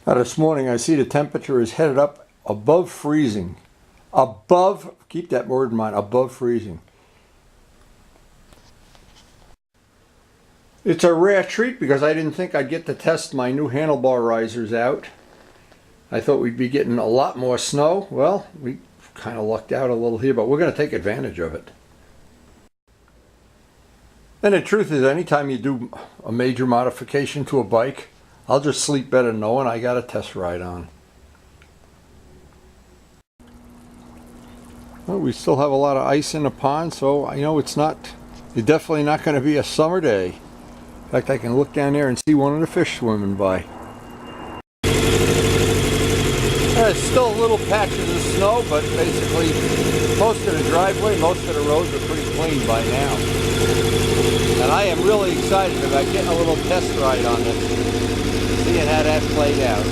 This morning I see the temperature is headed up above freezing. Above, keep that word in mind, above freezing. It's a rare treat because I didn't think I'd get to test my new handlebar risers out. I thought we'd be getting a lot more snow. Well, we kind of lucked out a little here, but we're going to take advantage of it. And the truth is, anytime you do a major modification to a bike, I'll just sleep better knowing I got a test ride on. Well, we still have a lot of ice in the pond, so I know it's definitely not going to be a summer day. In fact, I can look down there and see one of the fish swimming by. There's still little patches of snow, but basically most of the driveway, most of the roads are pretty clean by now. And I am really excited about getting a little test ride on this, seeing how that played out.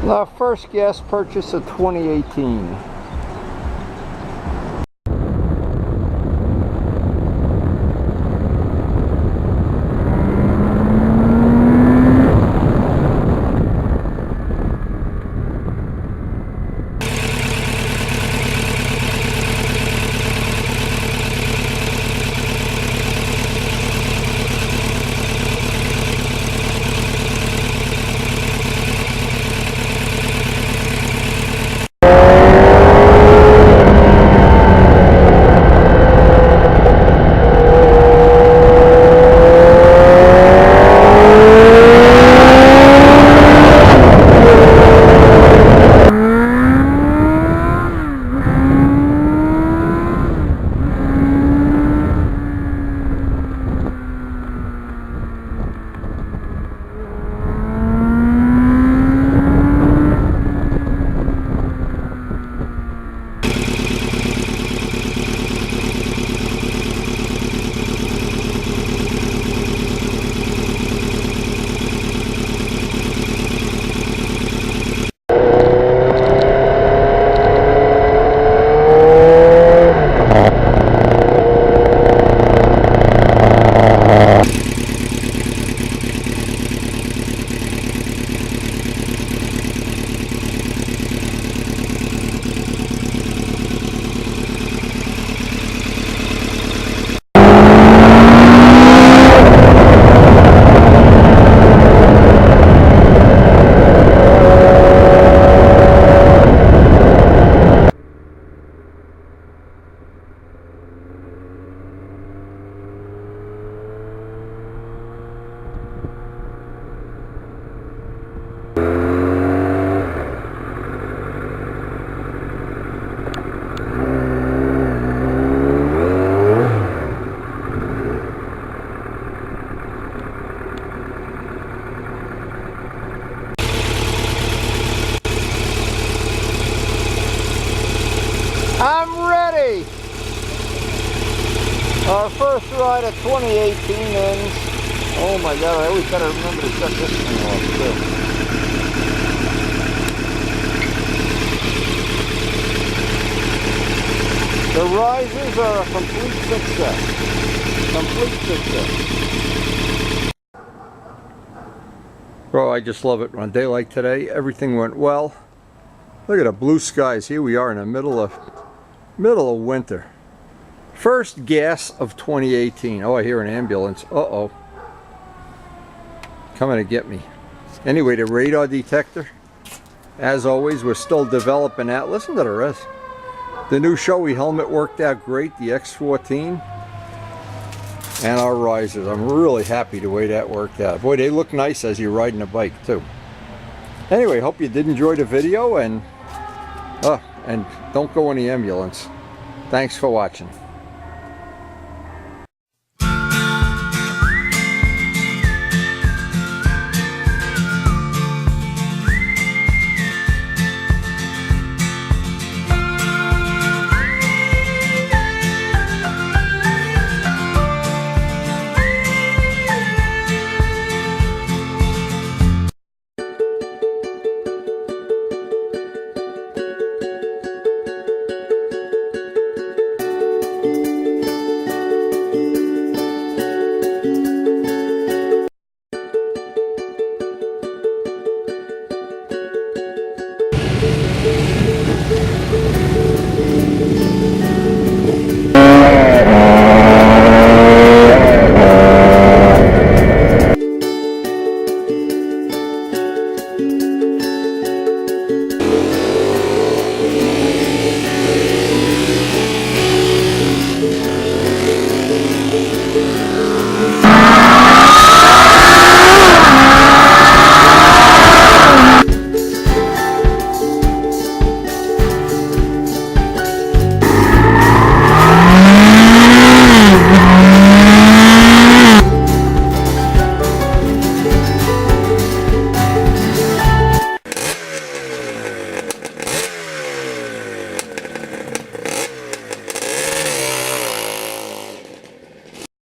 Our first gas purchase of 2018. I'm ready! Our first ride of 2018 ends. Oh my god, I always gotta remember to shut this thing off too. The risers are a complete success. Complete success. Oh, I just love it. On a day like today, everything went well. Look at the blue skies. Here we are in the middle of winter. First gas of 2018. Oh, I hear an ambulance. Uh-oh. Coming to get me. Anyway, the radar detector, as always, we're still developing that. Listen to the rest. The new Shoei helmet worked out great, the X14. And our risers. I'm really happy the way that worked out. Boy, they look nice as you're riding a bike too. Anyway, hope you did enjoy the video, and don't go in the ambulance. Thanks for watching.